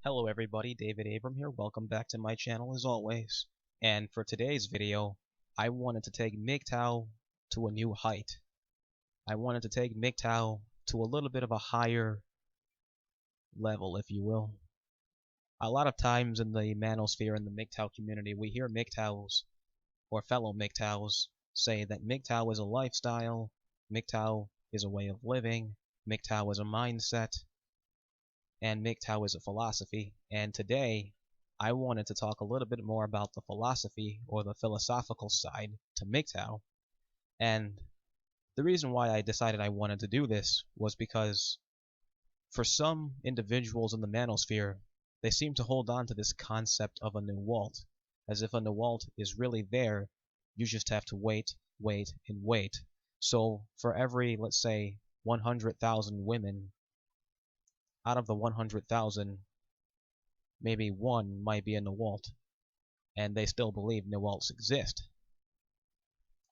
Hello everybody, David Abram here. Welcome back to my channel as always. And for today's video, I wanted to take MGTOW to a new height. I wanted to take MGTOW to a little bit of a higher level, if you will. A lot of times in the manosphere and the MGTOW community, we hear MGTOWs or fellow MGTOWs say that MGTOW is a lifestyle, MGTOW is a way of living, MGTOW is a mindset, and MGTOW is a philosophy. And today, I wanted to talk a little bit more about the philosophy or the philosophical side to MGTOW. And the reason why I decided I wanted to do this was because for some individuals in the manosphere, they seem to hold on to this concept of a NAWALT, as if a NAWALT is really there, you just have to wait, and wait. So for every, let's say, 100,000 women, out of the 100,000, maybe one might be a NAWALT, and they still believe NAWALTs exist.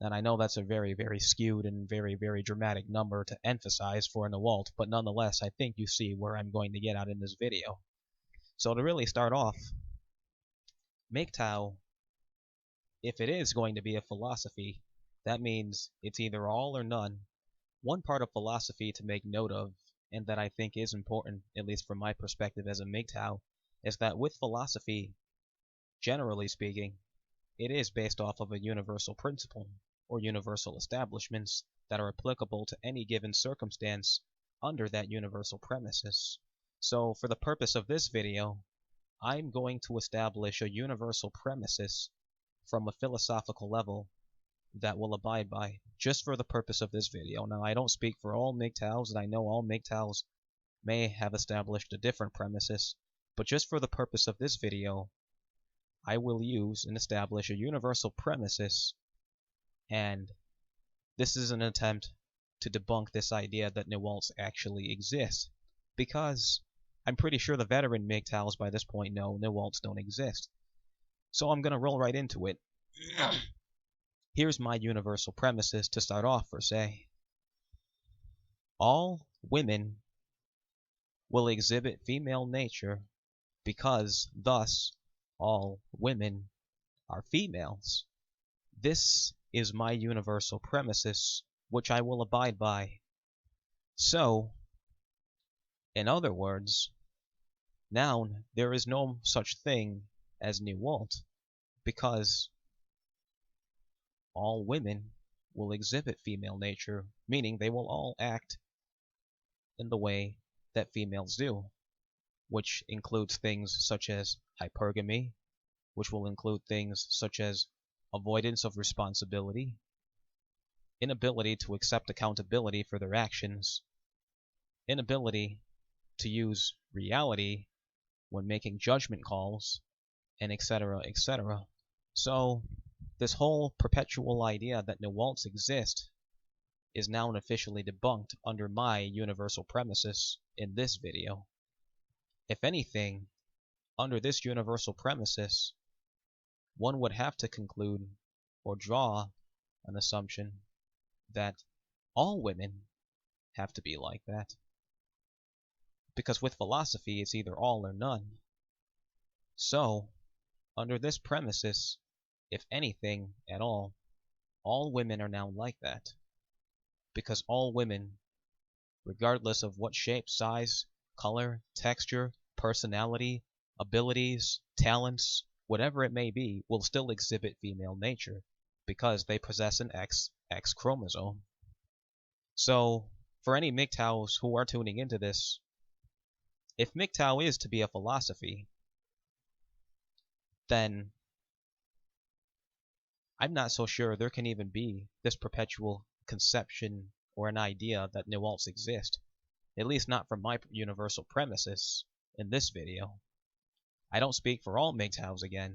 And I know that's a very, very skewed and very, very dramatic number to emphasize for a NAWALT, but nonetheless, I think you see where I'm going to get at in this video. So to really start off, MGTOW, if it is going to be a philosophy, that means it's either all or none. One part of philosophy to make note of, and that I think is important, at least from my perspective as a MGTOW, is that with philosophy, generally speaking, it is based off of a universal principle or universal establishments that are applicable to any given circumstance under that universal premises. So for the purpose of this video, I'm going to establish a universal premises from a philosophical level that will abide by, just for the purpose of this video. Now, I don't speak for all MGTOWs, and I know all MGTOWs may have established a different premises, but just for the purpose of this video, I will use and establish a universal premises, and this is an attempt to debunk this idea that NAWALTs actually exist, because I'm pretty sure the veteran MGTOWs by this point know NAWALTs don't exist. So I'm going to roll right into it. Here's my universal premises to start off for say. All women will exhibit female nature because thus all women are females. This is my universal premises, which I will abide by. So, in other words, noun, there is no such thing as NAWALT, because all women will exhibit female nature, meaning they will all act in the way that females do, which includes things such as hypergamy, which will include things such as avoidance of responsibility, inability to accept accountability for their actions, inability to use reality when making judgment calls, and etc., etc. So, this whole perpetual idea that NAWALTs exist is now officially debunked under my universal premises in this video. If anything, under this universal premises, one would have to conclude or draw an assumption that all women have to be like that. Because with philosophy, it's either all or none. So, under this premises, if anything at all women are now like that. Because all women, regardless of what shape, size, color, texture, personality, abilities, talents, whatever it may be, will still exhibit female nature because they possess an X chromosome. So, for any MGTOWs who are tuning into this, if MGTOW is to be a philosophy, then I'm not so sure there can even be this perpetual conception or an idea that NAWALTs exist, at least not from my universal premises in this video. I don't speak for all MGTOWs again,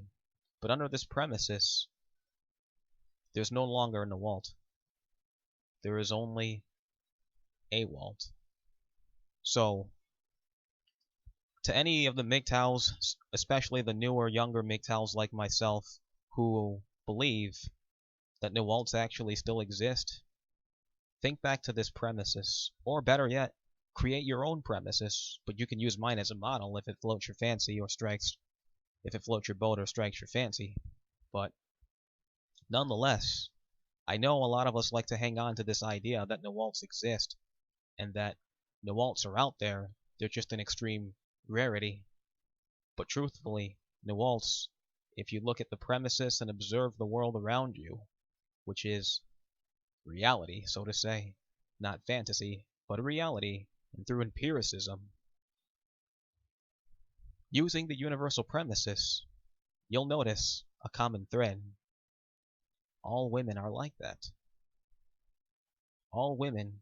but under this premises, there's no longer a NAWALT. There is only a WALT. So, to any of the MGTOWs, especially the newer, younger MGTOWs like myself, who believe that NAWALTs actually still exist, think back to this premises, or better yet, create your own premises, but you can use mine as a model if it floats your fancy or strikes, if it floats your boat or strikes your fancy. But nonetheless, I know a lot of us like to hang on to this idea that NAWALTs exist and that NAWALTs are out there. They're just an extreme rarity. But truthfully, NAWALTs, if you look at the premises and observe the world around you, which is reality, so to say, not fantasy, but a reality, and through empiricism, using the universal premises, you'll notice a common thread. All women are like that. All women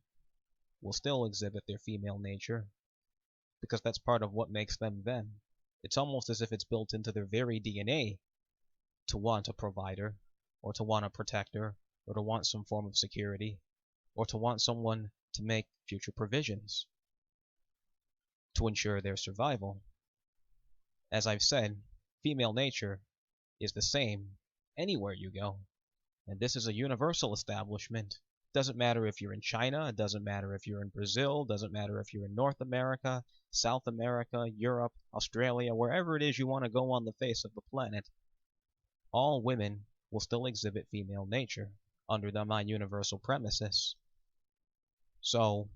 will still exhibit their female nature, because that's part of what makes them them. It's almost as if it's built into their very DNA to want a provider, or to want a protector, or to want some form of security, or to want someone to make future provisions to ensure their survival. As I've said, female nature is the same anywhere you go, and this is a universal establishment. Doesn't matter if you're in China, it doesn't matter if you're in Brazil, doesn't matter if you're in North America, South America, Europe, Australia, wherever it is you want to go on the face of the planet. All women will still exhibit female nature under my universal premises. So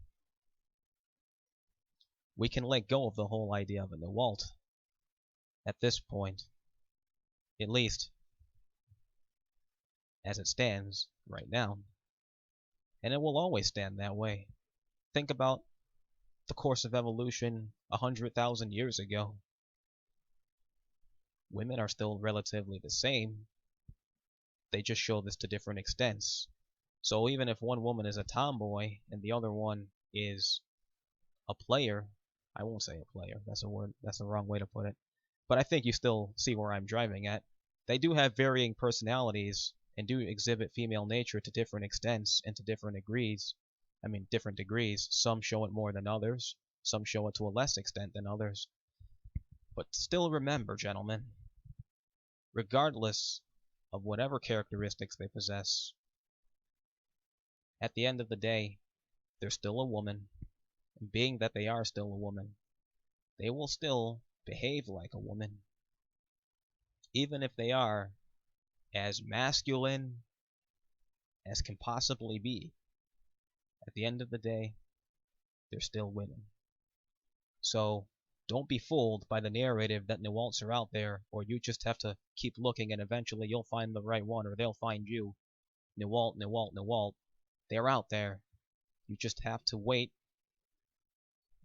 we can let go of the whole idea of a NAWALT at this point, at least as it stands right now. And it will always stand that way. Think about the course of evolution 100,000 years ago. Women are still relatively the same. They just show this to different extents. So even if one woman is a tomboy and the other one is a player, I won't say a player, that's a word, that's the wrong way to put it, but I think you still see where I'm driving at. They do have varying personalities and do exhibit female nature to different extents and to different degrees. Different degrees. Some show it more than others. Some show it to a less extent than others. But still remember, gentlemen, regardless of whatever characteristics they possess, at the end of the day, they're still a woman. And being that they are still a woman, they will still behave like a woman. Even if they are as masculine as can possibly be, at the end of the day, they're still women. So don't be fooled by the narrative that NAWALTs are out there, or you just have to keep looking and eventually you'll find the right one, or they'll find you. NAWALT, NAWALT, NAWALT. They're out there. You just have to wait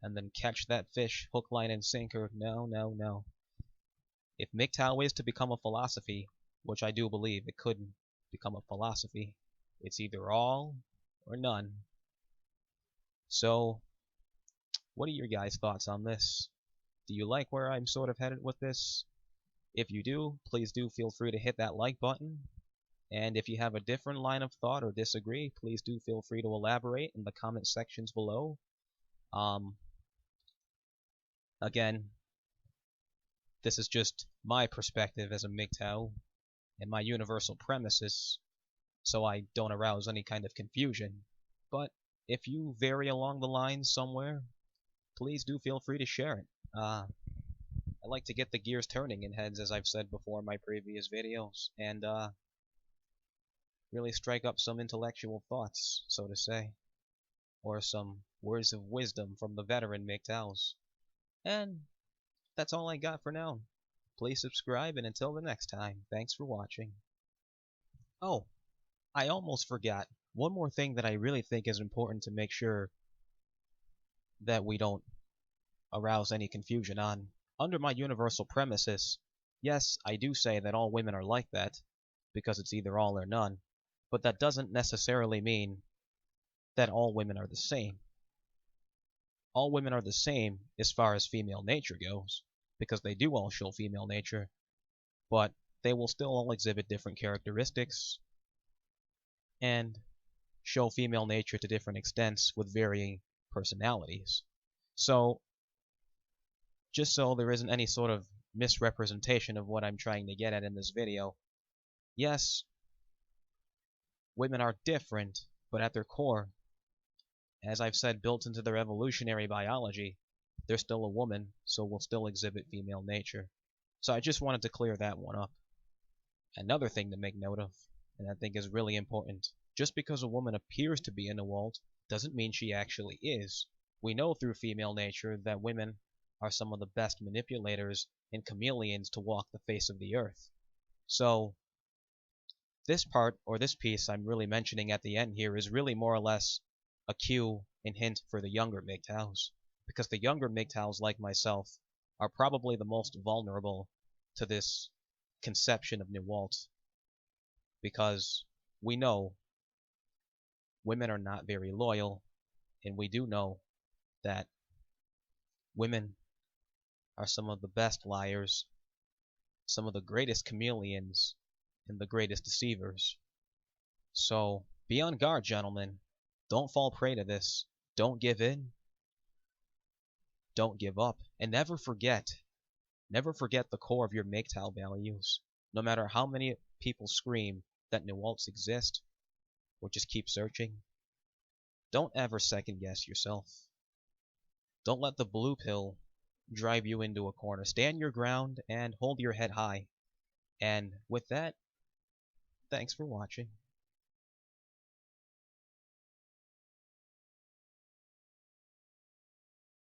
and then catch that fish, hook, line, and sinker. No, no, no. If MGTOW is to become a philosophy, which I do believe it could become a philosophy, it's either all or none. So, what are your guys' thoughts on this? Do you like where I'm sort of headed with this? If you do, please do feel free to hit that like button. And if you have a different line of thought or disagree, please do feel free to elaborate in the comment sections below. Again, this is just my perspective as a MGTOW and my universal premises, so I don't arouse any kind of confusion. But if you vary along the lines somewhere, please do feel free to share it. I like to get the gears turning in heads, as I've said before in my previous videos, and really strike up some intellectual thoughts, so to say, or some words of wisdom from the veteran MGTOWs. And that's all I got for now. Please subscribe, and until the next time, thanks for watching. Oh, I almost forgot. One more thing that I really think is important to make sure that we don't arouse any confusion on. Under my universal premises, yes, I do say that all women are like that, because it's either all or none, but that doesn't necessarily mean that all women are the same. All women are the same as far as female nature goes, because they do all show female nature, but they will still all exhibit different characteristics and show female nature to different extents with varying personalities. So, just so there isn't any sort of misrepresentation of what I'm trying to get at in this video, yes, women are different, but at their core, As I've said, built into their evolutionary biology, they're still a woman, so will still exhibit female nature. So I just wanted to clear that one up. Another thing to make note of, and I think is really important, just because a woman appears to be a NAWALT doesn't mean she actually is. We know through female nature that women are some of the best manipulators and chameleons to walk the face of the earth. So this part, or this piece I'm really mentioning at the end here, is really more or less a cue and hint for the younger MGTOWs, because the younger MGTOWs like myself are probably the most vulnerable to this conception of NAWALT, because we know women are not very loyal, and we do know that women are some of the best liars, some of the greatest chameleons, and the greatest deceivers. So be on guard, gentlemen. Don't fall prey to this. Don't give in. Don't give up. And never forget the core of your MGTOW values. No matter how many people scream that NAWALTs exist, or just keep searching, don't ever second guess yourself. Don't let the blue pill drive you into a corner. Stand your ground and hold your head high. And with that, thanks for watching.